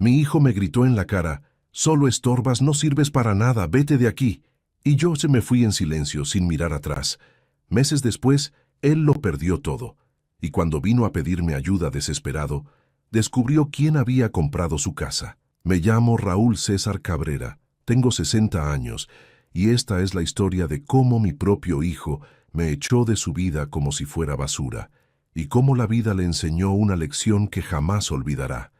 Mi hijo me gritó en la cara: «Solo estorbas, no sirves para nada, vete de aquí». Y yo me fui en silencio, sin mirar atrás. Meses después, él lo perdió todo. Y cuando vino a pedirme ayuda desesperado, descubrió quién había comprado su casa. Me llamo Raúl César Cabrera, tengo 60 años, y esta es la historia de cómo mi propio hijo me echó de su vida como si fuera basura, y cómo la vida le enseñó una lección que jamás olvidará.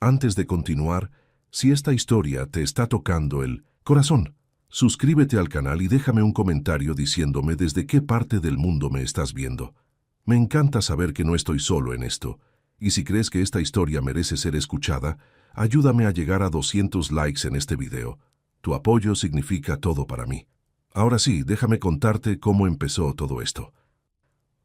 Antes de continuar, si esta historia te está tocando el corazón, suscríbete al canal y déjame un comentario diciéndome desde qué parte del mundo me estás viendo. Me encanta saber que no estoy solo en esto, y si crees que esta historia merece ser escuchada, ayúdame a llegar a 200 likes en este video. Tu apoyo significa todo para mí. Ahora sí, déjame contarte cómo empezó todo esto.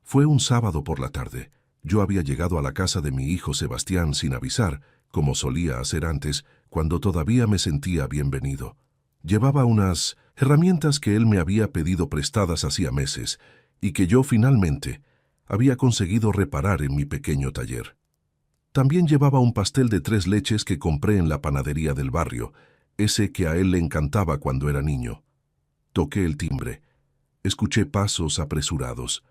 Fue un sábado por la tarde. Yo había llegado a la casa de mi hijo Sebastián sin avisar, como solía hacer antes, cuando todavía me sentía bienvenido. Llevaba unas herramientas que él me había pedido prestadas hacía meses, y que yo finalmente había conseguido reparar en mi pequeño taller. También llevaba un pastel de 3 leches que compré en la panadería del barrio, ese que a él le encantaba cuando era niño. Toqué el timbre. Escuché pasos apresurados.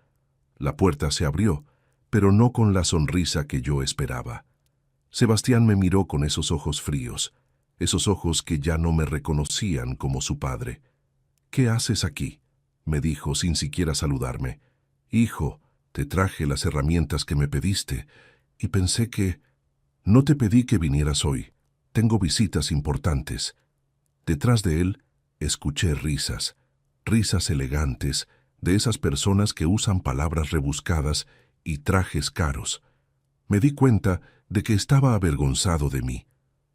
La puerta se abrió, pero no con la sonrisa que yo esperaba. Sebastián me miró con esos ojos fríos, esos ojos que ya no me reconocían como su padre. «¿Qué haces aquí?», me dijo sin siquiera saludarme. «Hijo, te traje las herramientas que me pediste, y pensé que... No te pedí que vinieras hoy. Tengo visitas importantes». Detrás de él, escuché risas, risas elegantes, de esas personas que usan palabras rebuscadas y trajes caros. Me di cuenta de que estaba avergonzado de mí,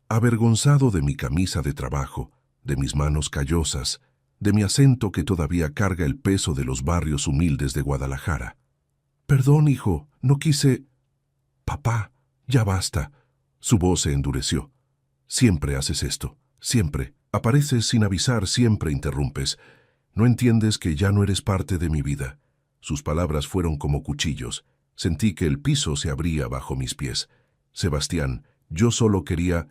avergonzado de mi camisa de trabajo, de mis manos callosas, de mi acento que todavía carga el peso de los barrios humildes de Guadalajara. «Perdón, hijo, no quise...» «Papá, ya basta». Su voz se endureció. «Siempre haces esto, siempre. Apareces sin avisar, siempre interrumpes. No entiendes que ya no eres parte de mi vida». Sus palabras fueron como cuchillos. Sentí que el piso se abría bajo mis pies. «Sebastián, yo solo quería...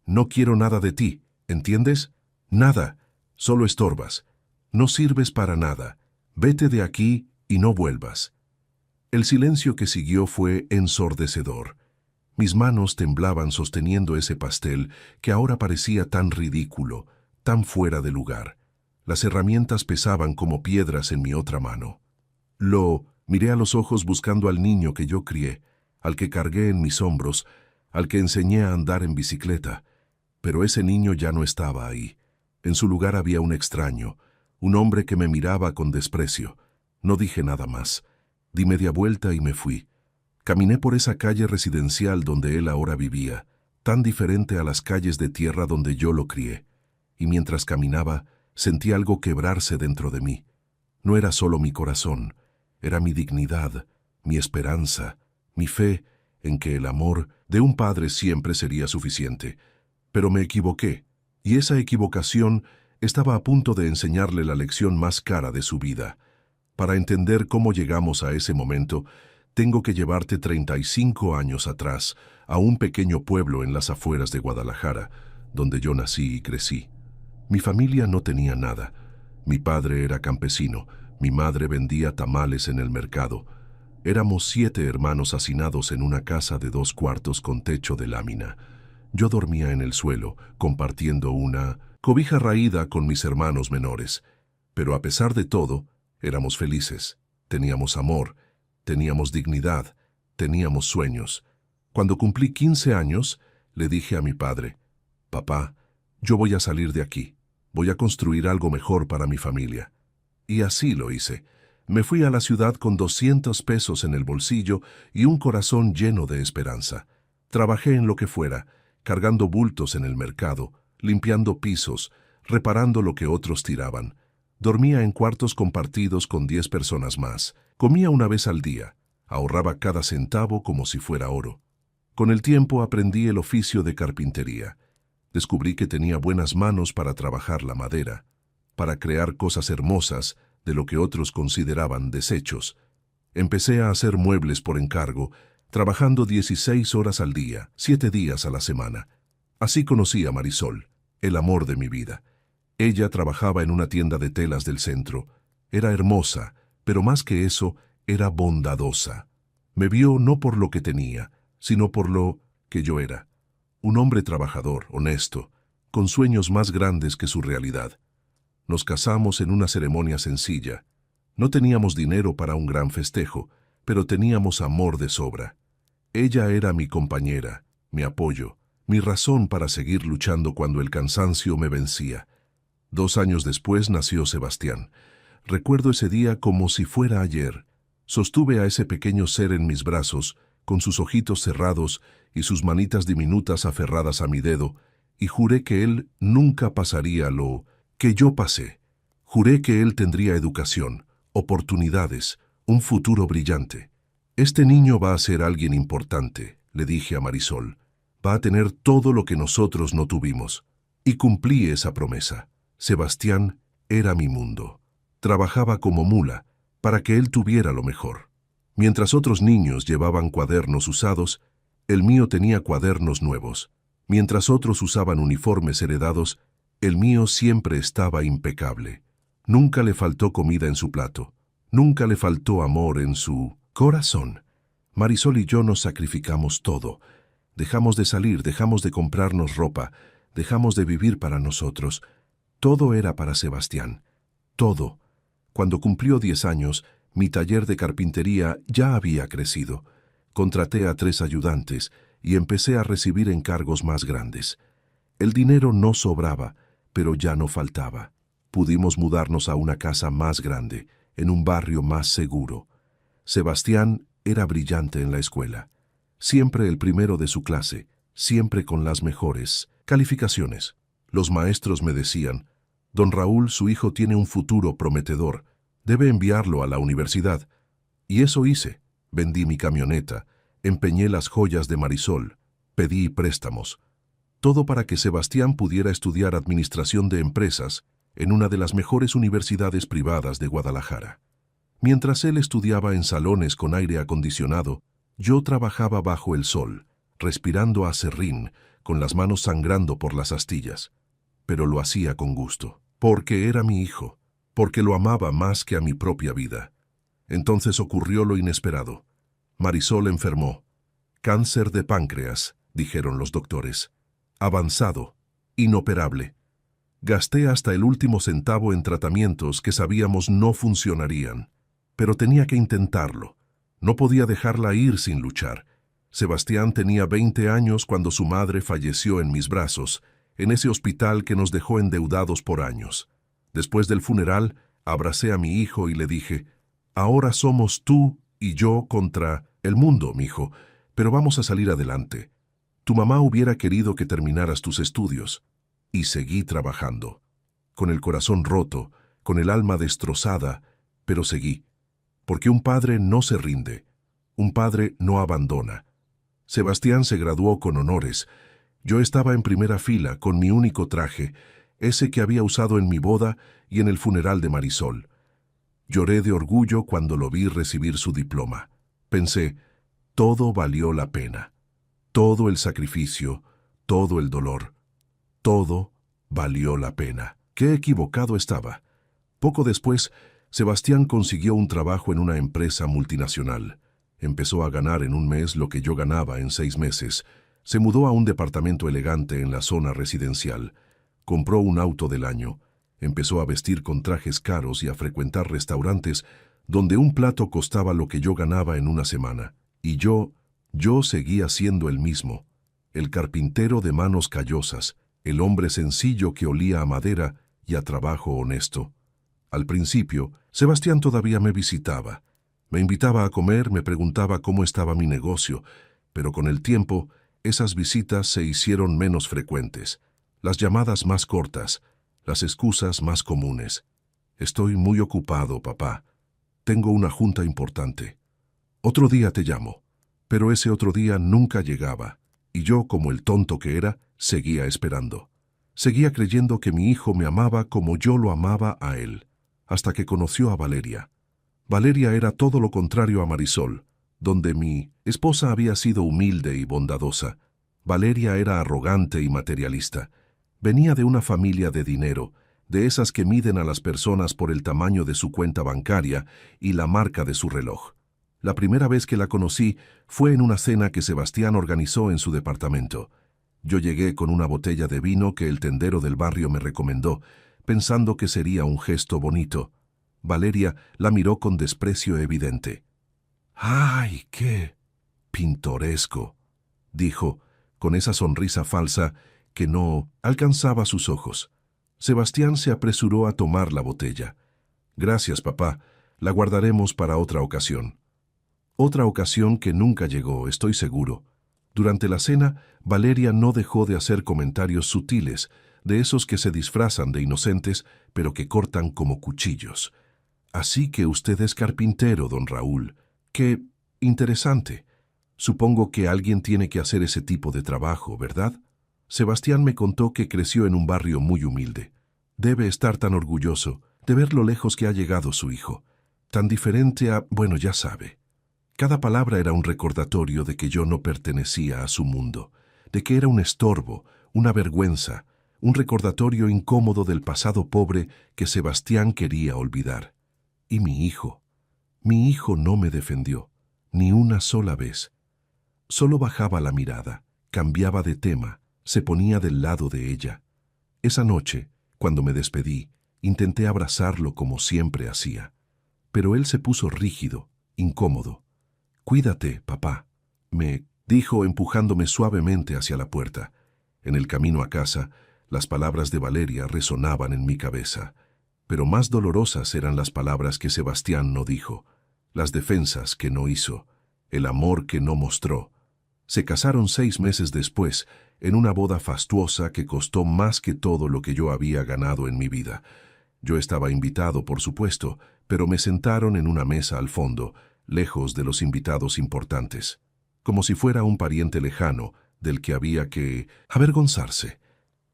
No quiero nada de ti, ¿entiendes? Nada. Solo estorbas. No sirves para nada. Vete de aquí y no vuelvas». El silencio que siguió fue ensordecedor. Mis manos temblaban sosteniendo ese pastel que ahora parecía tan ridículo, tan fuera de lugar. Las herramientas pesaban como piedras en mi otra mano. Lo miré a los ojos buscando al niño que yo crié, al que cargué en mis hombros, al que enseñé a andar en bicicleta. Pero ese niño ya no estaba ahí. En su lugar había un extraño, un hombre que me miraba con desprecio. No dije nada más. Di media vuelta y me fui. Caminé por esa calle residencial donde él ahora vivía, tan diferente a las calles de tierra donde yo lo crié. Y mientras caminaba, sentí algo quebrarse dentro de mí. No era solo mi corazón, era mi dignidad, mi esperanza, mi fe en que el amor de un padre siempre sería suficiente. Pero me equivoqué, y esa equivocación estaba a punto de enseñarle la lección más cara de su vida. Para entender cómo llegamos a ese momento, tengo que llevarte 35 años atrás, a un pequeño pueblo en las afueras de Guadalajara, donde yo nací y crecí. Mi familia no tenía nada. Mi padre era campesino, mi madre vendía tamales en el mercado. Éramos 7 hermanos hacinados en una casa de 2 cuartos con techo de lámina. Yo dormía en el suelo, compartiendo una cobija raída con mis hermanos menores. Pero a pesar de todo, éramos felices. Teníamos amor, teníamos dignidad, teníamos sueños. Cuando cumplí 15 años, le dije a mi padre: «Papá, yo voy a salir de aquí. Voy a construir algo mejor para mi familia». Y así lo hice. Me fui a la ciudad con 200 pesos en el bolsillo y un corazón lleno de esperanza. Trabajé en lo que fuera, cargando bultos en el mercado, limpiando pisos, reparando lo que otros tiraban. Dormía en cuartos compartidos con 10 personas más. Comía una vez al día. Ahorraba cada centavo como si fuera oro. Con el tiempo aprendí el oficio de carpintería. Descubrí que tenía buenas manos para trabajar la madera, para crear cosas hermosas de lo que otros consideraban desechos. Empecé a hacer muebles por encargo, trabajando 16 horas al día, 7 días a la semana. Así conocí a Marisol, el amor de mi vida. Ella trabajaba en una tienda de telas del centro. Era hermosa, pero más que eso, era bondadosa. Me vio no por lo que tenía, sino por lo que yo era. Un hombre trabajador, honesto, con sueños más grandes que su realidad. Nos casamos en una ceremonia sencilla. No teníamos dinero para un gran festejo, pero teníamos amor de sobra. Ella era mi compañera, mi apoyo, mi razón para seguir luchando cuando el cansancio me vencía. 2 años después nació Sebastián. Recuerdo ese día como si fuera ayer. Sostuve a ese pequeño ser en mis brazos, con sus ojitos cerrados y sus manitas diminutas aferradas a mi dedo, y juré que él nunca pasaría lo que yo pasé. Juré que él tendría educación, oportunidades, un futuro brillante. Este niño va a ser alguien importante, le dije a Marisol. Va a tener todo lo que nosotros no tuvimos. Y cumplí esa promesa. Sebastián era mi mundo. Trabajaba como mula para que él tuviera lo mejor. Mientras otros niños llevaban cuadernos usados, el mío tenía cuadernos nuevos. Mientras otros usaban uniformes heredados, el mío siempre estaba impecable. Nunca le faltó comida en su plato. Nunca le faltó amor en su corazón. Marisol y yo nos sacrificamos todo. Dejamos de salir, dejamos de comprarnos ropa, dejamos de vivir para nosotros. Todo era para Sebastián. Todo. Cuando cumplió 10 años, mi taller de carpintería ya había crecido. Contraté a 3 ayudantes y empecé a recibir encargos más grandes. El dinero no sobraba, pero ya no faltaba. Pudimos mudarnos a una casa más grande, en un barrio más seguro. Sebastián era brillante en la escuela. Siempre el primero de su clase, siempre con las mejores calificaciones. Los maestros me decían, «Don Raúl, su hijo tiene un futuro prometedor. Debe enviarlo a la universidad». Y eso hice. Vendí mi camioneta, empeñé las joyas de Marisol, pedí préstamos. Todo para que Sebastián pudiera estudiar administración de empresas en una de las mejores universidades privadas de Guadalajara. Mientras él estudiaba en salones con aire acondicionado, yo trabajaba bajo el sol, respirando aserrín, con las manos sangrando por las astillas. Pero lo hacía con gusto, porque era mi hijo, porque lo amaba más que a mi propia vida. Entonces ocurrió lo inesperado. Marisol enfermó. Cáncer de páncreas, dijeron los doctores. Avanzado, inoperable. Gasté hasta el último centavo en tratamientos que sabíamos no funcionarían. Pero tenía que intentarlo. No podía dejarla ir sin luchar. Sebastián tenía 20 años cuando su madre falleció en mis brazos, en ese hospital que nos dejó endeudados por años. Después del funeral, abracé a mi hijo y le dije, «Ahora somos tú y yo contra el mundo, mijo, pero vamos a salir adelante. Tu mamá hubiera querido que terminaras tus estudios». Y seguí trabajando. Con el corazón roto, con el alma destrozada, pero seguí. Porque un padre no se rinde, un padre no abandona. Sebastián se graduó con honores. Yo estaba en primera fila con mi único traje, ese que había usado en mi boda y en el funeral de Marisol. Lloré de orgullo cuando lo vi recibir su diploma. Pensé, todo valió la pena. Todo el sacrificio, todo el dolor. Todo valió la pena. Qué equivocado estaba. Poco después, Sebastián consiguió un trabajo en una empresa multinacional. Empezó a ganar en un mes lo que yo ganaba en 6 meses. Se mudó a un departamento elegante en la zona residencial. Compró un auto del año. Empezó a vestir con trajes caros y a frecuentar restaurantes donde un plato costaba lo que yo ganaba en una semana. Y yo seguía siendo el mismo. El carpintero de manos callosas, el hombre sencillo que olía a madera y a trabajo honesto. Al principio, Sebastián todavía me visitaba. Me invitaba a comer, me preguntaba cómo estaba mi negocio, pero con el tiempo, esas visitas se hicieron menos frecuentes, las llamadas más cortas, las excusas más comunes. «Estoy muy ocupado, papá. Tengo una junta importante. Otro día te llamo». Pero ese otro día nunca llegaba, y yo, como el tonto que era, seguía esperando. Seguía creyendo que mi hijo me amaba como yo lo amaba a él, hasta que conoció a Valeria. Valeria era todo lo contrario a Marisol, donde mi esposa había sido humilde y bondadosa. Valeria era arrogante y materialista. Venía de una familia de dinero, de esas que miden a las personas por el tamaño de su cuenta bancaria y la marca de su reloj. La primera vez que la conocí fue en una cena que Sebastián organizó en su departamento. Yo llegué con una botella de vino que el tendero del barrio me recomendó, pensando que sería un gesto bonito. Valeria la miró con desprecio evidente. ¡Ay, qué pintoresco!, dijo, con esa sonrisa falsa que no alcanzaba sus ojos. Sebastián se apresuró a tomar la botella. «Gracias, papá. La guardaremos para otra ocasión». Otra ocasión que nunca llegó, estoy seguro. Durante la cena, Valeria no dejó de hacer comentarios sutiles, de esos que se disfrazan de inocentes, pero que cortan como cuchillos. «Así que usted es carpintero, don Raúl. Qué interesante. Supongo que alguien tiene que hacer ese tipo de trabajo, ¿verdad?» Sebastián me contó que creció en un barrio muy humilde. Debe estar tan orgulloso de ver lo lejos que ha llegado su hijo. Tan diferente a, bueno, ya sabe. Cada palabra era un recordatorio de que yo no pertenecía a su mundo, de que era un estorbo, una vergüenza, un recordatorio incómodo del pasado pobre que Sebastián quería olvidar. Y mi hijo no me defendió, ni una sola vez. Solo bajaba la mirada, cambiaba de tema, se ponía del lado de ella. Esa noche, cuando me despedí, intenté abrazarlo como siempre hacía. Pero él se puso rígido, incómodo. «Cuídate, papá», me dijo empujándome suavemente hacia la puerta. En el camino a casa, las palabras de Valeria resonaban en mi cabeza. Pero más dolorosas eran las palabras que Sebastián no dijo, las defensas que no hizo, el amor que no mostró. Se casaron 6 meses después, en una boda fastuosa que costó más que todo lo que yo había ganado en mi vida. Yo estaba invitado, por supuesto, pero me sentaron en una mesa al fondo, lejos de los invitados importantes, como si fuera un pariente lejano del que había que avergonzarse.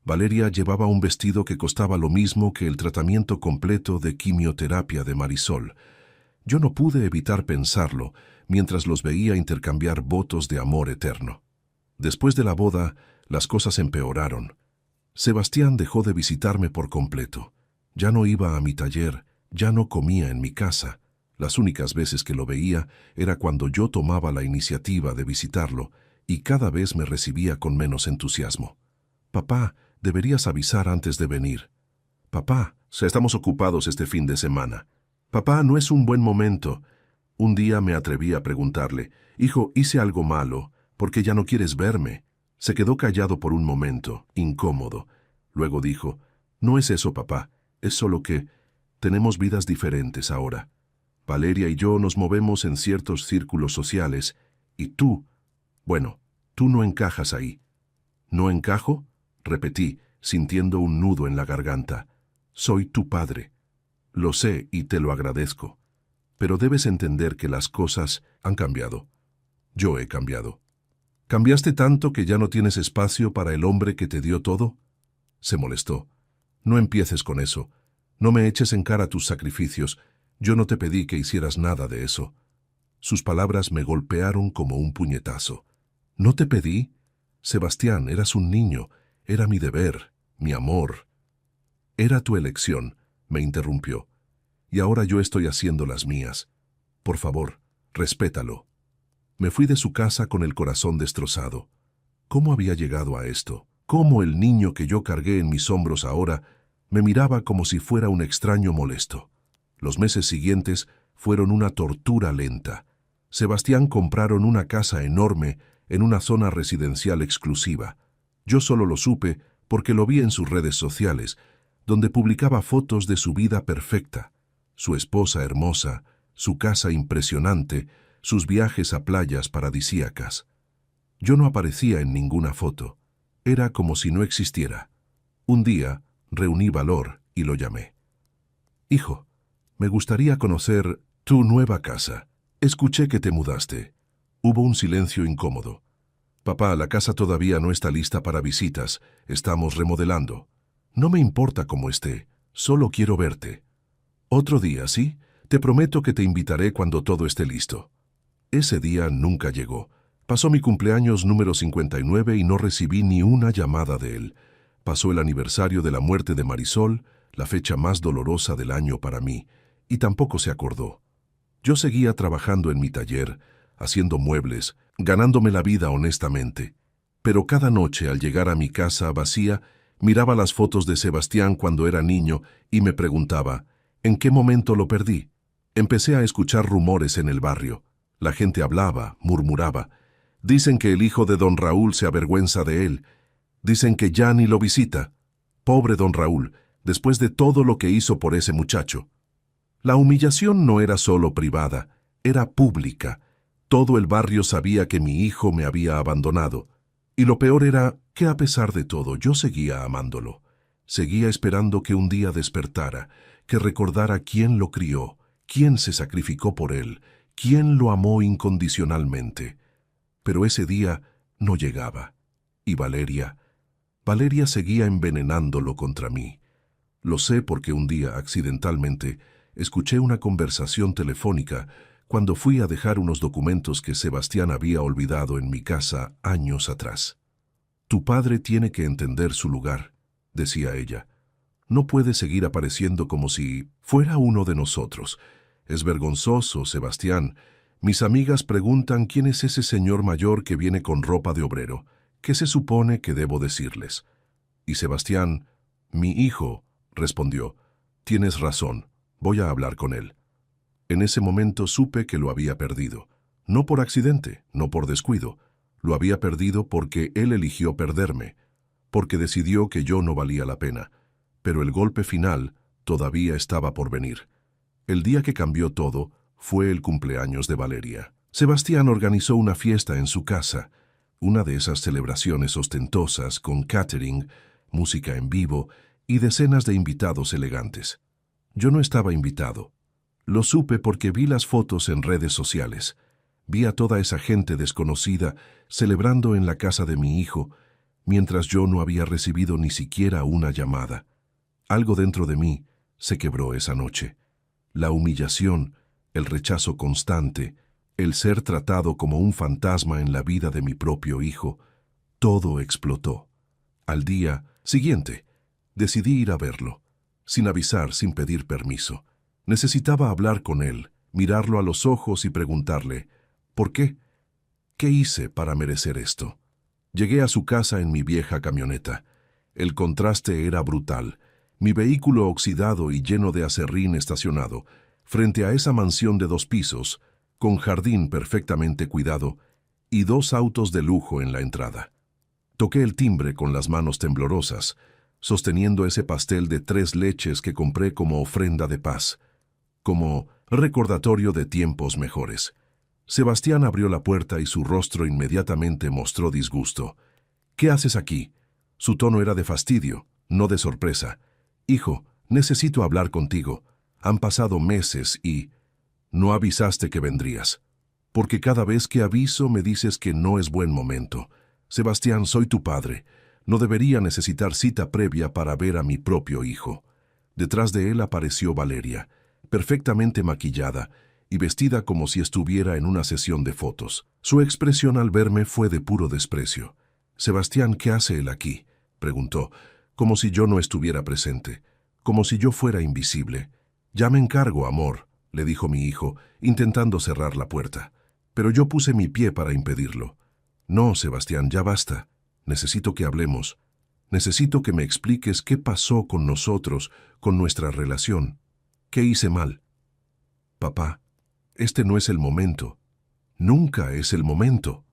Valeria llevaba un vestido que costaba lo mismo que el tratamiento completo de quimioterapia de Marisol. Yo no pude evitar pensarlo mientras los veía intercambiar votos de amor eterno. Después de la boda, las cosas empeoraron. Sebastián dejó de visitarme por completo. Ya no iba a mi taller, ya no comía en mi casa. Las únicas veces que lo veía era cuando yo tomaba la iniciativa de visitarlo y cada vez me recibía con menos entusiasmo. «Papá, deberías avisar antes de venir». «Papá, estamos ocupados este fin de semana». «Papá, no es un buen momento». Un día me atreví a preguntarle, «Hijo, hice algo malo, ¿por qué ya no quieres verme?» Se quedó callado por un momento, incómodo. Luego dijo, «No es eso, papá, es solo que tenemos vidas diferentes ahora. Valeria y yo nos movemos en ciertos círculos sociales, y tú, bueno, tú no encajas ahí». «¿No encajo?», repetí, sintiendo un nudo en la garganta. «Soy tu padre. Lo sé y te lo agradezco. Pero debes entender que las cosas han cambiado. Yo he cambiado». «¿Cambiaste tanto que ya no tienes espacio para el hombre que te dio todo?». Se molestó. «No empieces con eso. No me eches en cara tus sacrificios. Yo no te pedí que hicieras nada de eso». Sus palabras me golpearon como un puñetazo. «¿No te pedí? Sebastián, eras un niño. Era mi deber, mi amor». «Era tu elección», me interrumpió. «Y ahora yo estoy haciendo las mías. Por favor, respétalo». Me fui de su casa con el corazón destrozado. ¿Cómo había llegado a esto? ¿Cómo el niño que yo cargué en mis hombros ahora me miraba como si fuera un extraño molesto? Los meses siguientes fueron una tortura lenta. Sebastián compraron una casa enorme en una zona residencial exclusiva. Yo solo lo supe porque lo vi en sus redes sociales, donde publicaba fotos de su vida perfecta, su esposa hermosa, su casa impresionante, sus viajes a playas paradisíacas. Yo no aparecía en ninguna foto. Era como si no existiera. Un día reuní valor y lo llamé. «Hijo, me gustaría conocer tu nueva casa. Escuché que te mudaste». Hubo un silencio incómodo. «Papá, la casa todavía no está lista para visitas. Estamos remodelando». «No me importa cómo esté. Solo quiero verte». «Otro día, ¿sí? Te prometo que te invitaré cuando todo esté listo». Ese día nunca llegó. Pasó mi cumpleaños número 59 y no recibí ni una llamada de él. Pasó el aniversario de la muerte de Marisol, la fecha más dolorosa del año para mí, y tampoco se acordó. Yo seguía trabajando en mi taller, haciendo muebles, ganándome la vida honestamente. Pero cada noche, al llegar a mi casa vacía, miraba las fotos de Sebastián cuando era niño y me preguntaba, ¿en qué momento lo perdí? Empecé a escuchar rumores en el barrio. La gente hablaba, murmuraba. Dicen que el hijo de don Raúl se avergüenza de él. Dicen que ya ni lo visita. Pobre don Raúl, después de todo lo que hizo por ese muchacho. La humillación no era solo privada, era pública. Todo el barrio sabía que mi hijo me había abandonado. Y lo peor era que a pesar de todo yo seguía amándolo. Seguía esperando que un día despertara, que recordara quién lo crió, quién se sacrificó por él, quién lo amó incondicionalmente. Pero ese día no llegaba. Y Valeria seguía envenenándolo contra mí. Lo sé porque un día, accidentalmente, escuché una conversación telefónica cuando fui a dejar unos documentos que Sebastián había olvidado en mi casa años atrás. Tu padre tiene que entender su lugar, decía ella. No puede seguir apareciendo como si fuera uno de nosotros. Es vergonzoso, Sebastián. Mis amigas preguntan quién es ese señor mayor que viene con ropa de obrero. ¿Qué se supone que debo decirles? Y Sebastián, mi hijo, respondió, tienes razón, voy a hablar con él. En ese momento supe que lo había perdido. No por accidente, no por descuido. Lo había perdido porque él eligió perderme, porque decidió que yo no valía la pena. Pero el golpe final todavía estaba por venir. El día que cambió todo fue el cumpleaños de Valeria. Sebastián organizó una fiesta en su casa, una de esas celebraciones ostentosas con catering, música en vivo y decenas de invitados elegantes. Yo no estaba invitado. Lo supe porque vi las fotos en redes sociales. Vi a toda esa gente desconocida celebrando en la casa de mi hijo, mientras yo no había recibido ni siquiera una llamada. Algo dentro de mí se quebró esa noche. La humillación, el rechazo constante, el ser tratado como un fantasma en la vida de mi propio hijo, todo explotó. Al día siguiente, decidí ir a verlo, sin avisar, sin pedir permiso. Necesitaba hablar con él, mirarlo a los ojos y preguntarle, ¿por qué? ¿Qué hice para merecer esto? Llegué a su casa en mi vieja camioneta. El contraste era brutal. Mi vehículo oxidado y lleno de aserrín estacionado, frente a esa mansión de 2 pisos, con jardín perfectamente cuidado, y 2 autos de lujo en la entrada. Toqué el timbre con las manos temblorosas, sosteniendo ese pastel de 3 leches que compré como ofrenda de paz, como recordatorio de tiempos mejores. Sebastián abrió la puerta y su rostro inmediatamente mostró disgusto. ¿Qué haces aquí? Su tono era de fastidio, no de sorpresa. Hijo, necesito hablar contigo. Han pasado meses y... No avisaste que vendrías. Porque cada vez que aviso me dices que no es buen momento. Sebastián, soy tu padre. No debería necesitar cita previa para ver a mi propio hijo. Detrás de él apareció Valeria, perfectamente maquillada y vestida como si estuviera en una sesión de fotos. Su expresión al verme fue de puro desprecio. «Sebastián, ¿qué hace él aquí?», preguntó, como si yo no estuviera presente, como si yo fuera invisible. «Ya me encargo, amor», le dijo mi hijo, intentando cerrar la puerta. Pero yo puse mi pie para impedirlo. «No, Sebastián, ya basta. Necesito que hablemos. Necesito que me expliques qué pasó con nosotros, con nuestra relación. ¿Qué hice mal?» «Papá, este no es el momento. Nunca es el momento».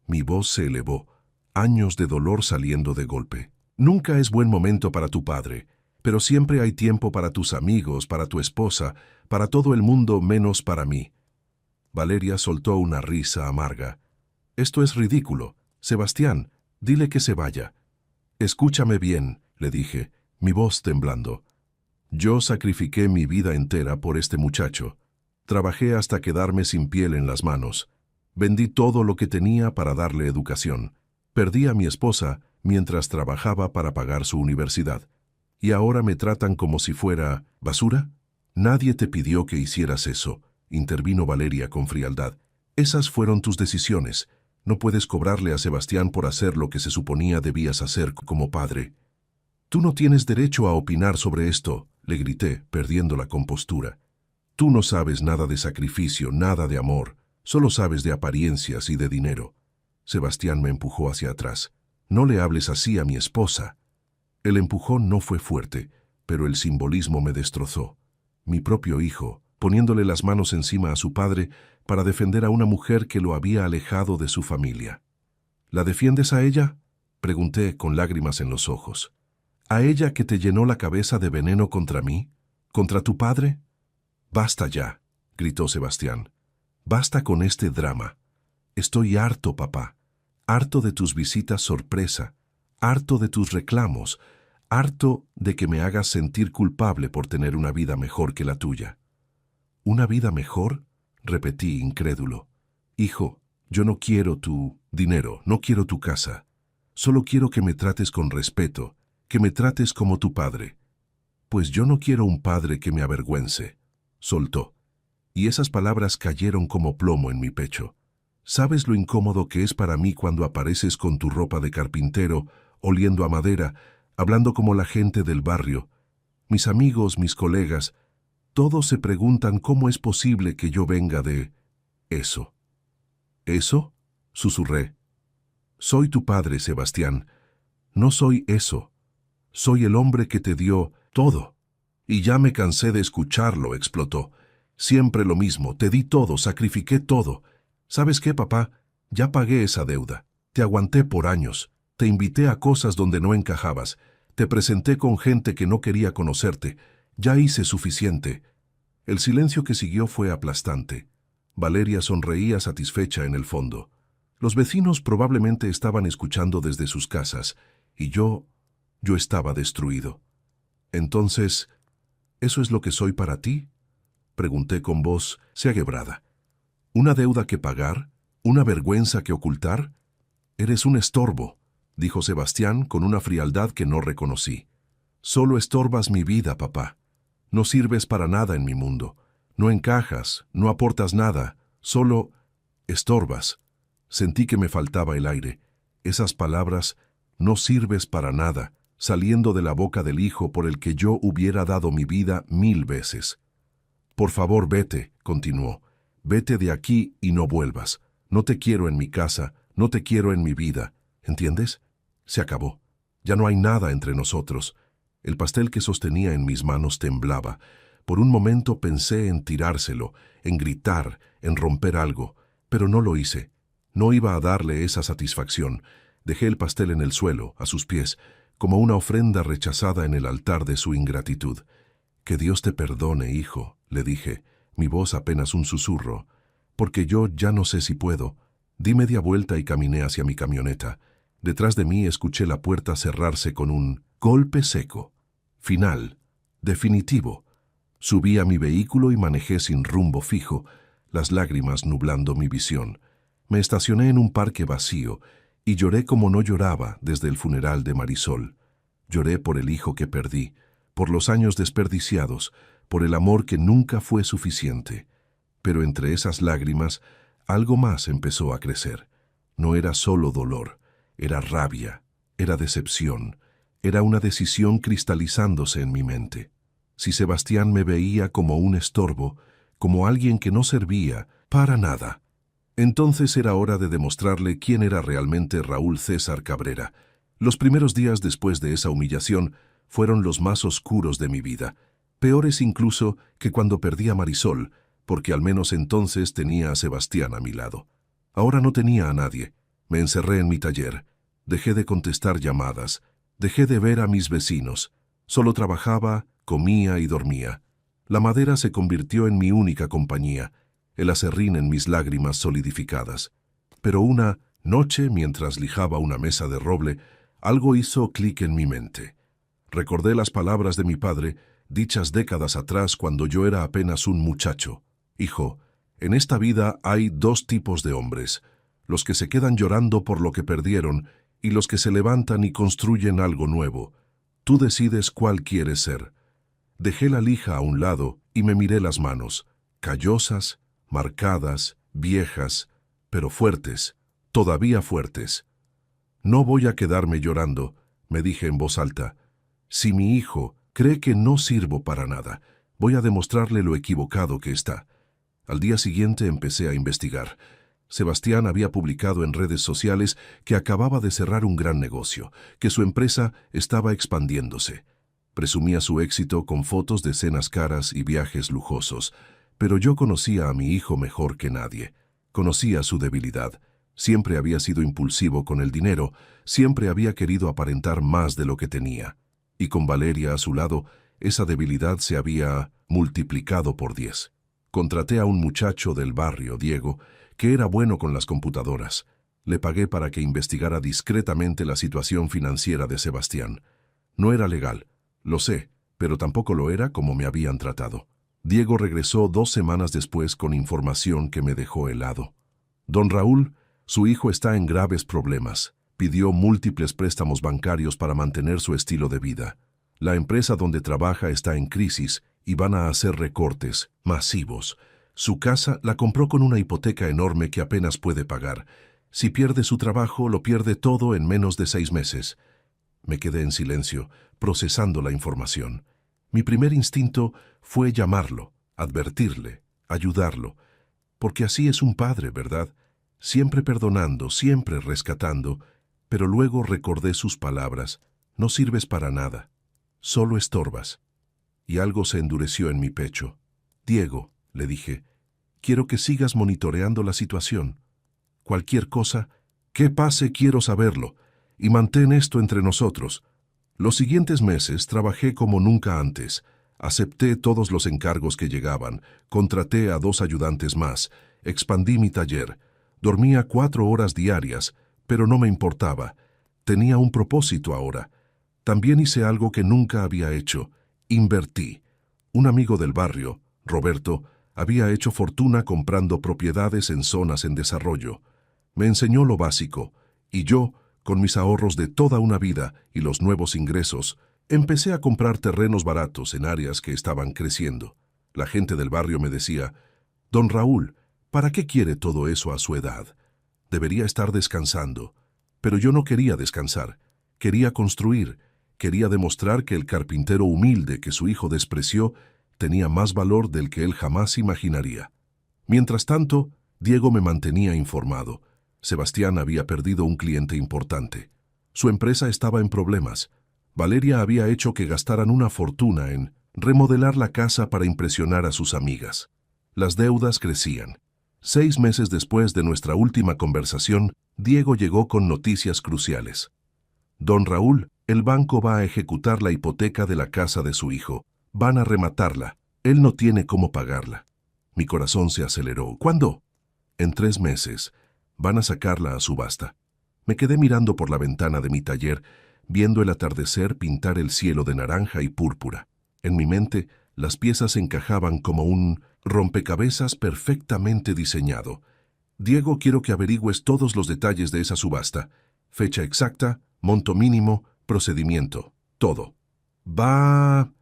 Mi voz se elevó, años de dolor saliendo de golpe. «Nunca es buen momento para tu padre, pero siempre hay tiempo para tus amigos, para tu esposa, para todo el mundo menos para mí». Valeria soltó una risa amarga. «Esto es ridículo. Sebastián, dile que se vaya». «Escúchame bien», le dije, mi voz temblando. «Yo sacrifiqué mi vida entera por este muchacho. Trabajé hasta quedarme sin piel en las manos. Vendí todo lo que tenía para darle educación. Perdí a mi esposa mientras trabajaba para pagar su universidad. ¿Y ahora me tratan como si fuera basura?» «Nadie te pidió que hicieras eso», intervino Valeria con frialdad. «Esas fueron tus decisiones. No puedes cobrarle a Sebastián por hacer lo que se suponía debías hacer como padre. Tú no tienes derecho a opinar sobre esto, le grité, perdiendo la compostura. Tú no sabes nada de sacrificio, nada de amor, solo sabes de apariencias y de dinero. Sebastián me empujó hacia atrás. No le hables así a mi esposa. El empujón no fue fuerte, pero el simbolismo me destrozó. Mi propio hijo, poniéndole las manos encima a su padre para defender a una mujer que lo había alejado de su familia. ¿La defiendes a ella?, pregunté con lágrimas en los ojos. ¿A ella que te llenó la cabeza de veneno contra mí? ¿Contra tu padre? «Basta ya», gritó Sebastián. «Basta con este drama. Estoy harto, papá. Harto de tus visitas sorpresa. Harto de tus reclamos. Harto de que me hagas sentir culpable por tener una vida mejor que la tuya». «¿Una vida mejor?», repetí incrédulo. «Hijo, yo no quiero tu dinero, no quiero tu casa. Solo quiero que me trates con respeto, que me trates como tu padre». «Pues yo no quiero un padre que me avergüence», soltó. Y esas palabras cayeron como plomo en mi pecho. ¿Sabes lo incómodo que es para mí cuando apareces con tu ropa de carpintero, oliendo a madera, hablando como la gente del barrio? Mis amigos, mis colegas, todos se preguntan cómo es posible que yo venga de eso. ¿Eso?, susurré. «Soy tu padre, Sebastián. No soy eso. Soy el hombre que te dio todo». «Y ya me cansé de escucharlo», explotó. «Siempre lo mismo, te di todo, sacrifiqué todo. ¿Sabes qué, papá? Ya pagué esa deuda. Te aguanté por años. Te invité a cosas donde no encajabas. Te presenté con gente que no quería conocerte. Ya hice suficiente». El silencio que siguió fue aplastante. Valeria sonreía satisfecha en el fondo. Los vecinos probablemente estaban escuchando desde sus casas, y yo estaba destruido. «Entonces, ¿eso es lo que soy para ti?», pregunté con voz seagebrada. «¿Una deuda que pagar? ¿Una vergüenza que ocultar?». «Eres un estorbo», dijo Sebastián con una frialdad que no reconocí. «Solo estorbas mi vida, papá. No sirves para nada en mi mundo. No encajas, no aportas nada, solo estorbas». Sentí que me faltaba el aire. Esas palabras, «no sirves para nada», saliendo de la boca del hijo por el que yo hubiera dado mi vida 1000 veces. «Por favor, vete», continuó. «Vete de aquí y no vuelvas. No te quiero en mi casa, no te quiero en mi vida. ¿Entiendes? Se acabó. Ya no hay nada entre nosotros». El pastel que sostenía en mis manos temblaba. Por un momento pensé en tirárselo, en gritar, en romper algo, pero no lo hice. No iba a darle esa satisfacción. Dejé el pastel en el suelo, a sus pies, como una ofrenda rechazada en el altar de su ingratitud. «Que Dios te perdone, hijo», le dije, mi voz apenas un susurro, «porque yo ya no sé si puedo». Di media vuelta y caminé hacia mi camioneta. Detrás de mí escuché la puerta cerrarse con un golpe seco. Final. Definitivo. Subí a mi vehículo y manejé sin rumbo fijo, las lágrimas nublando mi visión. Me estacioné en un parque vacío y lloré como no lloraba desde el funeral de Marisol. Lloré por el hijo que perdí, por los años desperdiciados, por el amor que nunca fue suficiente. Pero entre esas lágrimas, algo más empezó a crecer. No era solo dolor, era rabia, era decepción, era una decisión cristalizándose en mi mente. Si Sebastián me veía como un estorbo, como alguien que no servía para nada, entonces era hora de demostrarle quién era realmente Raúl César Cabrera. Los primeros días después de esa humillación fueron los más oscuros de mi vida, peores incluso que cuando perdí a Marisol, porque al menos entonces tenía a Sebastián a mi lado. Ahora no tenía a nadie. Me encerré en mi taller. Dejé de contestar llamadas. Dejé de ver a mis vecinos. Solo trabajaba, comía y dormía. La madera se convirtió en mi única compañía, el aserrín en mis lágrimas solidificadas. Pero una noche, mientras lijaba una mesa de roble, algo hizo clic en mi mente. Recordé las palabras de mi padre, dichas décadas atrás cuando yo era apenas un muchacho. «Hijo, en esta vida hay 2 tipos de hombres, los que se quedan llorando por lo que perdieron y los que se levantan y construyen algo nuevo. Tú decides cuál quieres ser». Dejé la lija a un lado y me miré las manos, callosas, marcadas, viejas, pero fuertes, todavía fuertes. No voy a quedarme llorando, me dije en voz alta. Si mi hijo cree que no sirvo para nada, voy a demostrarle lo equivocado que está. Al día siguiente empecé a investigar. Sebastián había publicado en redes sociales que acababa de cerrar un gran negocio, que su empresa estaba expandiéndose. Presumía su éxito con fotos de cenas caras y viajes lujosos, pero yo conocía a mi hijo mejor que nadie. Conocía su debilidad. Siempre había sido impulsivo con el dinero, siempre había querido aparentar más de lo que tenía. Y con Valeria a su lado, esa debilidad se había multiplicado por 10. Contraté a un muchacho del barrio, Diego, que era bueno con las computadoras. Le pagué para que investigara discretamente la situación financiera de Sebastián. No era legal, lo sé, pero tampoco lo era como me habían tratado. Diego regresó 2 semanas después con información que me dejó helado. Don Raúl, su hijo está en graves problemas. Pidió múltiples préstamos bancarios para mantener su estilo de vida. La empresa donde trabaja está en crisis y van a hacer recortes masivos. Su casa la compró con una hipoteca enorme que apenas puede pagar. Si pierde su trabajo, lo pierde todo en menos de 6 meses. Me quedé en silencio, procesando la información. Mi primer instinto fue llamarlo, advertirle, ayudarlo. Porque así es un padre, ¿verdad? Siempre perdonando, siempre rescatando. Pero luego recordé sus palabras. No sirves para nada. Solo estorbas. Y algo se endureció en mi pecho. Diego, le dije, quiero que sigas monitoreando la situación. Cualquier cosa que pase quiero saberlo, y mantén esto entre nosotros. Los siguientes meses trabajé como nunca antes. Acepté todos los encargos que llegaban, contraté a 2 ayudantes más, expandí mi taller. Dormía 4 horas diarias, pero no me importaba. Tenía un propósito ahora. También hice algo que nunca había hecho. Invertí. Un amigo del barrio, Roberto, había hecho fortuna comprando propiedades en zonas en desarrollo. Me enseñó lo básico, y yo, con mis ahorros de toda una vida y los nuevos ingresos, empecé a comprar terrenos baratos en áreas que estaban creciendo. La gente del barrio me decía, «Don Raúl, ¿para qué quiere todo eso a su edad? Debería estar descansando». Pero yo no quería descansar, quería construir, quería demostrar que el carpintero humilde que su hijo despreció tenía más valor del que él jamás imaginaría. Mientras tanto, Diego me mantenía informado. Sebastián había perdido un cliente importante. Su empresa estaba en problemas. Valeria había hecho que gastaran una fortuna en remodelar la casa para impresionar a sus amigas. Las deudas crecían. 6 meses después de nuestra última conversación, Diego llegó con noticias cruciales. «Don Raúl, el banco va a ejecutar la hipoteca de la casa de su hijo. Van a rematarla. Él no tiene cómo pagarla». Mi corazón se aceleró. «¿Cuándo?» «En 3 meses. Van a sacarla a subasta». Me quedé mirando por la ventana de mi taller, viendo el atardecer pintar el cielo de naranja y púrpura. En mi mente, las piezas encajaban como un rompecabezas perfectamente diseñado. «Diego, quiero que averigües todos los detalles de esa subasta. Fecha exacta, monto mínimo, procedimiento, todo». «¿Va...?»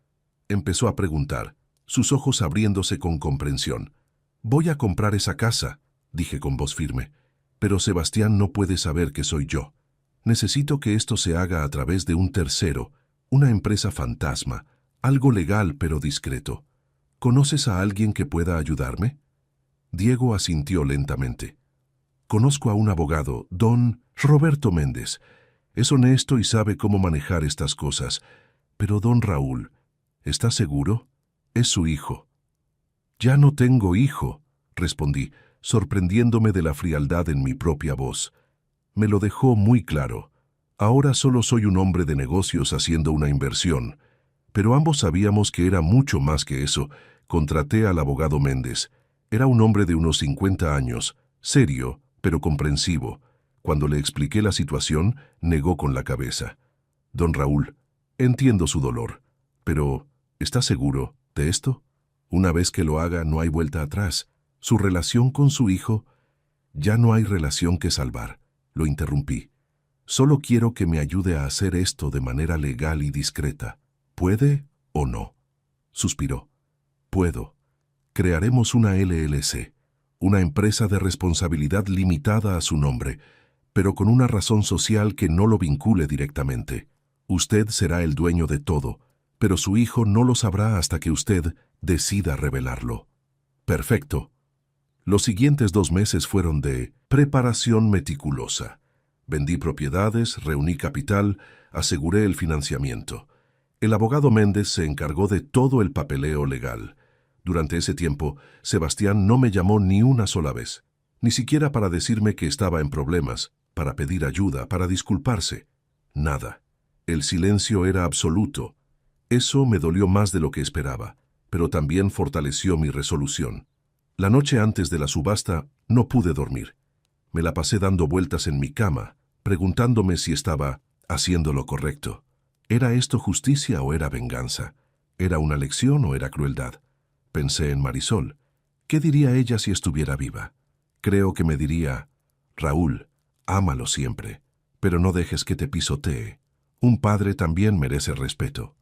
empezó a preguntar, sus ojos abriéndose con comprensión. «Voy a comprar esa casa», dije con voz firme, «pero Sebastián no puede saber que soy yo. Necesito que esto se haga a través de un tercero, una empresa fantasma, algo legal pero discreto. ¿Conoces a alguien que pueda ayudarme?» Diego asintió lentamente. «Conozco a un abogado, don Roberto Méndez. Es honesto y sabe cómo manejar estas cosas. Pero don Raúl, ¿está seguro? Es su hijo». «Ya no tengo hijo», respondí, sorprendiéndome de la frialdad en mi propia voz. Me lo dejó muy claro. Ahora solo soy un hombre de negocios haciendo una inversión. Pero ambos sabíamos que era mucho más que eso. Contraté al abogado Méndez. Era un hombre de unos 50 años, serio, pero comprensivo. Cuando le expliqué la situación, negó con la cabeza. «Don Raúl, entiendo su dolor, pero ¿está seguro de esto? Una vez que lo haga, no hay vuelta atrás. Su relación con su hijo, ya no hay relación que salvar», lo interrumpí. «Solo quiero que me ayude a hacer esto de manera legal y discreta. ¿Puede o no?». Suspiró. «Puedo. Crearemos una LLC, una empresa de responsabilidad limitada a su nombre. pero con una razón social que no lo vincule directamente. Usted será el dueño de todo, pero su hijo no lo sabrá hasta que usted decida revelarlo. Perfecto. Los siguientes 2 meses fueron de preparación meticulosa. Vendí propiedades, reuní capital, aseguré el financiamiento. El abogado Méndez se encargó de todo el papeleo legal. Durante ese tiempo, Sebastián no me llamó ni una sola vez, ni siquiera para decirme que estaba en problemas, para pedir ayuda, para disculparse. Nada. El silencio era absoluto. Eso me dolió más de lo que esperaba, pero también fortaleció mi resolución. La noche antes de la subasta no pude dormir. Me la pasé dando vueltas en mi cama, preguntándome si estaba haciendo lo correcto. ¿Era esto justicia o era venganza? ¿Era una lección o era crueldad? Pensé en Marisol. ¿Qué diría ella si estuviera viva? Creo que me diría: Raúl, ámalo siempre, pero no dejes que te pisotee. Un padre también merece respeto.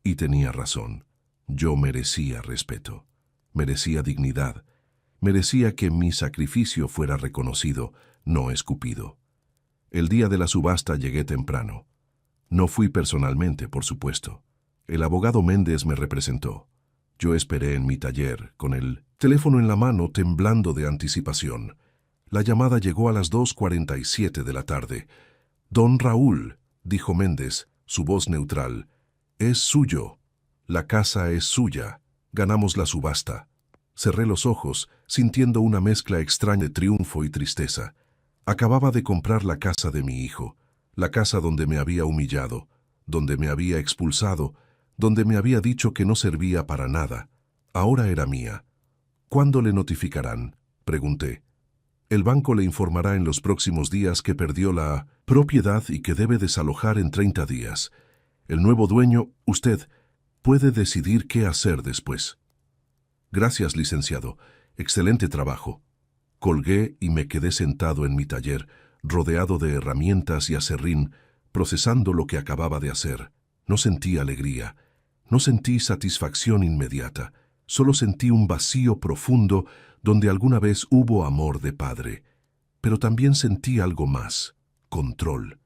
Y tenía razón. Yo merecía respeto. Merecía dignidad. Merecía que mi sacrificio fuera reconocido, no escupido. El día de la subasta llegué temprano. No fui personalmente, por supuesto. El abogado Méndez me representó. Yo esperé en mi taller, con el teléfono en la mano, temblando de anticipación. La llamada llegó a las 2:47 de la tarde. «Don Raúl», dijo Méndez, su voz neutral, «es suyo. La casa es suya. Ganamos la subasta». Cerré los ojos, sintiendo una mezcla extraña de triunfo y tristeza. Acababa de comprar la casa de mi hijo, la casa donde me había humillado, donde me había expulsado, donde me había dicho que no servía para nada. Ahora era mía. «¿Cuándo le notificarán?», pregunté. «El banco le informará en los próximos días que perdió la propiedad y que debe desalojar en 30 días. El nuevo dueño, usted, puede decidir qué hacer después». «Gracias, licenciado. Excelente trabajo». Colgué y me quedé sentado en mi taller, rodeado de herramientas y aserrín, procesando lo que acababa de hacer. No sentí alegría, no sentí satisfacción inmediata, solo sentí un vacío profundo donde alguna vez hubo amor de padre. Pero también sentí algo más: control.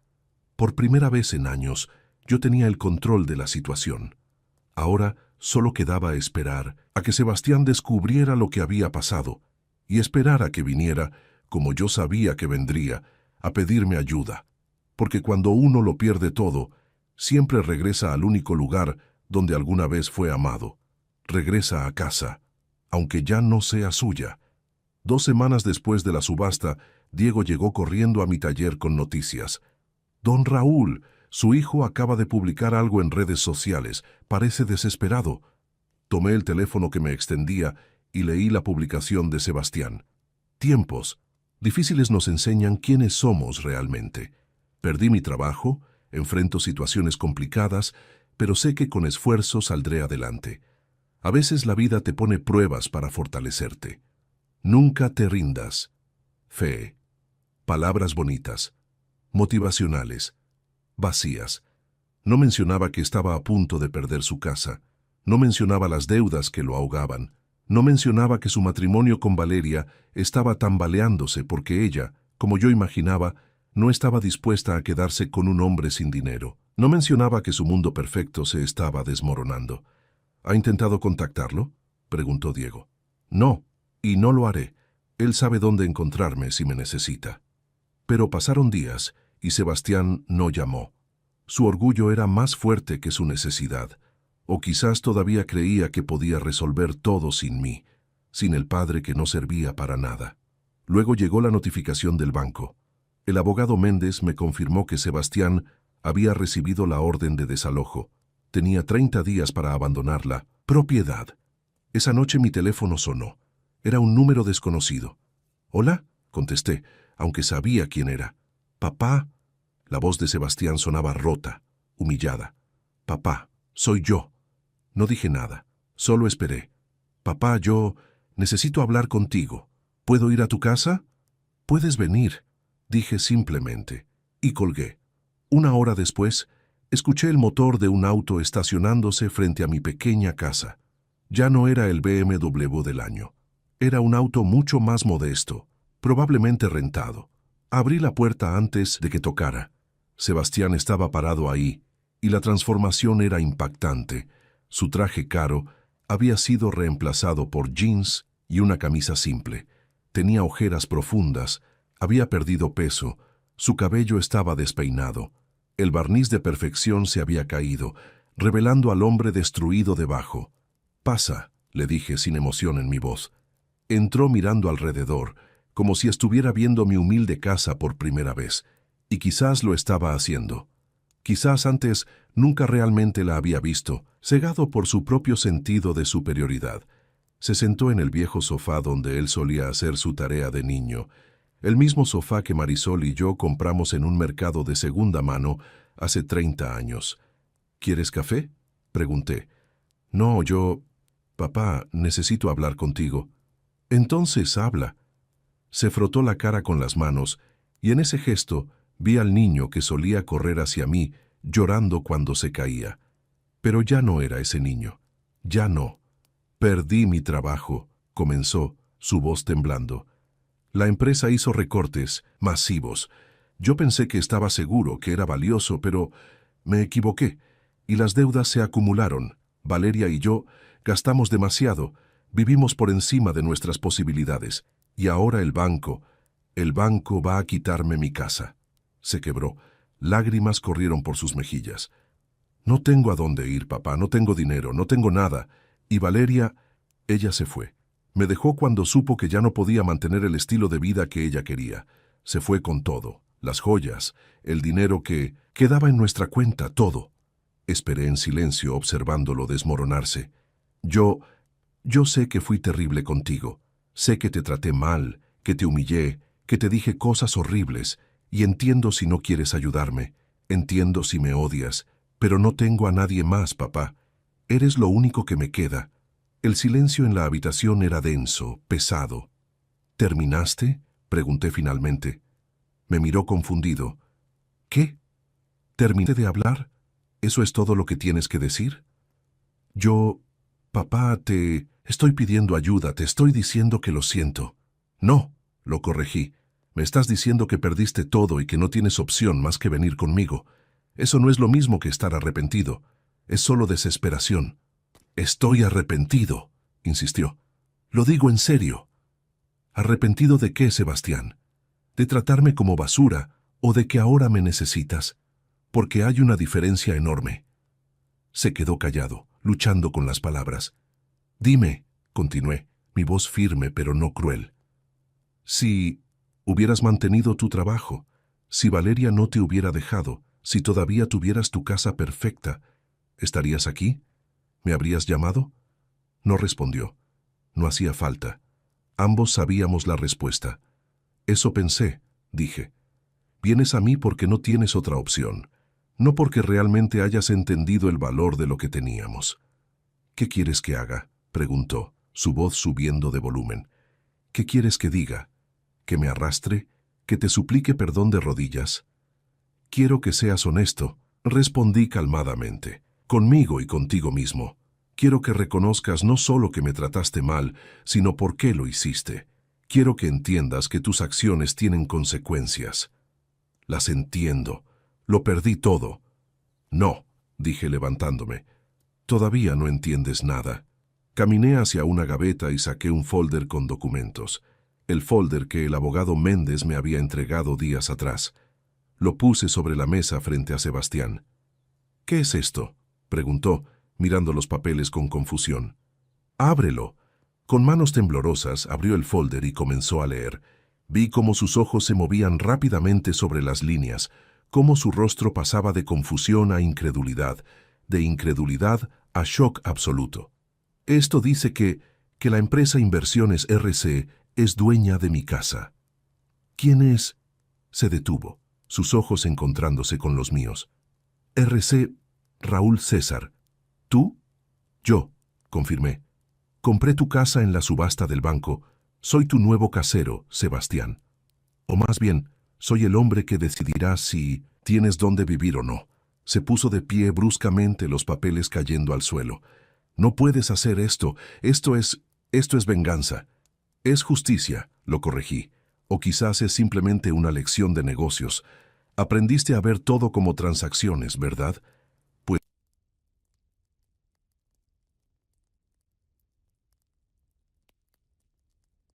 Por primera vez en años, yo tenía el control de la situación. Ahora solo quedaba esperar a que Sebastián descubriera lo que había pasado, y esperar a que viniera, como yo sabía que vendría, a pedirme ayuda. Porque cuando uno lo pierde todo, siempre regresa al único lugar donde alguna vez fue amado. Regresa a casa, aunque ya no sea suya. 2 semanas después de la subasta, Diego llegó corriendo a mi taller con noticias. «Don Raúl, su hijo acaba de publicar algo en redes sociales. Parece desesperado». Tomé el teléfono que me extendía y leí la publicación de Sebastián. Tiempos difíciles nos enseñan quiénes somos realmente. Perdí mi trabajo, enfrento situaciones complicadas, pero sé que con esfuerzo saldré adelante. A veces la vida te pone pruebas para fortalecerte. Nunca te rindas. Fe. Palabras bonitas, motivacionales, vacías. No mencionaba que estaba a punto de perder su casa. No mencionaba las deudas que lo ahogaban. No mencionaba que su matrimonio con Valeria estaba tambaleándose porque ella, como yo imaginaba, no estaba dispuesta a quedarse con un hombre sin dinero. No mencionaba que su mundo perfecto se estaba desmoronando. «¿Ha intentado contactarlo?», preguntó Diego. «No, y no lo haré. Él sabe dónde encontrarme si me necesita». Pero pasaron días y Sebastián no llamó. Su orgullo era más fuerte que su necesidad. O quizás todavía creía que podía resolver todo sin mí, sin el padre que no servía para nada. Luego llegó la notificación del banco. El abogado Méndez me confirmó que Sebastián había recibido la orden de desalojo. Tenía 30 días para abandonar la propiedad. Esa noche mi teléfono sonó. Era un número desconocido. «¿Hola?», contesté, aunque sabía quién era. «Papá». La voz de Sebastián sonaba rota, humillada. «Papá, soy yo». No dije nada, solo esperé. «Papá, yo necesito hablar contigo. ¿Puedo ir a tu casa?». «Puedes venir», dije simplemente, y colgué. 1 hora después, escuché el motor de un auto estacionándose frente a mi pequeña casa. Ya no era el BMW del año. Era un auto mucho más modesto, probablemente rentado. Abrí la puerta antes de que tocara. Sebastián estaba parado ahí, y la transformación era impactante. Su traje caro había sido reemplazado por jeans y una camisa simple. Tenía ojeras profundas, había perdido peso, su cabello estaba despeinado. El barniz de perfección se había caído, revelando al hombre destruido debajo. «Pasa», le dije sin emoción en mi voz. Entró mirando alrededor, como si estuviera viendo mi humilde casa por primera vez, y quizás lo estaba haciendo. Quizás antes nunca realmente la había visto, cegado por su propio sentido de superioridad. Se sentó en el viejo sofá donde él solía hacer su tarea de niño, el mismo sofá que Marisol y yo compramos en un mercado de segunda mano hace 30 años. «¿Quieres café?», pregunté. «No, yo... Papá, necesito hablar contigo». «Entonces habla». Se frotó la cara con las manos, y en ese gesto vi al niño que solía correr hacia mí, llorando cuando se caía. Pero ya no era ese niño. Ya no. «Perdí mi trabajo», comenzó, su voz temblando. «La empresa hizo recortes masivos. Yo pensé que estaba seguro, que era valioso, pero me equivoqué, y las deudas se acumularon. Valeria y yo gastamos demasiado, vivimos por encima de nuestras posibilidades, y ahora el banco va a quitarme mi casa». Se quebró. Lágrimas corrieron por sus mejillas. «No tengo a dónde ir, papá, no tengo dinero, no tengo nada. Y Valeria, ella se fue. Me dejó cuando supo que ya no podía mantener el estilo de vida que ella quería. Se fue con todo, las joyas, el dinero que quedaba en nuestra cuenta, todo». Esperé en silencio observándolo desmoronarse. Yo sé que fui terrible contigo. Sé que te traté mal, que te humillé, que te dije cosas horribles, y entiendo si no quieres ayudarme, entiendo si me odias, pero no tengo a nadie más, papá. Eres lo único que me queda». El silencio en la habitación era denso, pesado. «¿Terminaste?», pregunté finalmente. Me miró confundido. «¿Qué? ¿Terminé de hablar? ¿Eso es todo lo que tienes que decir?» «Yo, papá, te estoy pidiendo ayuda, te estoy diciendo que lo siento». «No», lo corregí. «Me estás diciendo que perdiste todo y que no tienes opción más que venir conmigo. Eso no es lo mismo que estar arrepentido. Es solo desesperación». «Estoy arrepentido», insistió. «Lo digo en serio». «¿Arrepentido de qué, Sebastián? ¿De tratarme como basura o de que ahora me necesitas? Porque hay una diferencia enorme». Se quedó callado, luchando con las palabras. «Dime», continué, mi voz firme pero no cruel. «Si hubieras mantenido tu trabajo, si Valeria no te hubiera dejado, si todavía tuvieras tu casa perfecta, ¿estarías aquí? ¿Me habrías llamado?». No respondió. No hacía falta. Ambos sabíamos la respuesta. «Eso pensé», dije. «Vienes a mí porque no tienes otra opción, no porque realmente hayas entendido el valor de lo que teníamos». «¿Qué quieres que haga?», preguntó, su voz subiendo de volumen. «¿Qué quieres que diga? ¿Que me arrastre? ¿Que te suplique perdón de rodillas?». «Quiero que seas honesto», respondí calmadamente, «conmigo y contigo mismo. Quiero que reconozcas no solo que me trataste mal, sino por qué lo hiciste. Quiero que entiendas que tus acciones tienen consecuencias». «Las entiendo. Lo perdí todo». «No», dije levantándome. «Todavía no entiendes nada». Caminé hacia una gaveta y saqué un folder con documentos. El folder que el abogado Méndez me había entregado días atrás. Lo puse sobre la mesa frente a Sebastián. «¿Qué es esto?», preguntó, mirando los papeles con confusión. «Ábrelo». Con manos temblorosas abrió el folder y comenzó a leer. Vi cómo sus ojos se movían rápidamente sobre las líneas, cómo su rostro pasaba de confusión a incredulidad, de incredulidad a shock absoluto. «Esto dice que la empresa Inversiones RC es dueña de mi casa». «¿Quién es?». Se detuvo, sus ojos encontrándose con los míos. «RC, Raúl César». «¿Tú?». «Yo», confirmé. «Compré tu casa en la subasta del banco. Soy tu nuevo casero, Sebastián. O más bien, soy el hombre que decidirá si tienes dónde vivir o no». Se puso de pie bruscamente, los papeles cayendo al suelo. «No puedes hacer esto. Esto es venganza». «Es justicia», lo corregí. O quizás es simplemente una lección de negocios. Aprendiste a ver todo como transacciones, ¿verdad?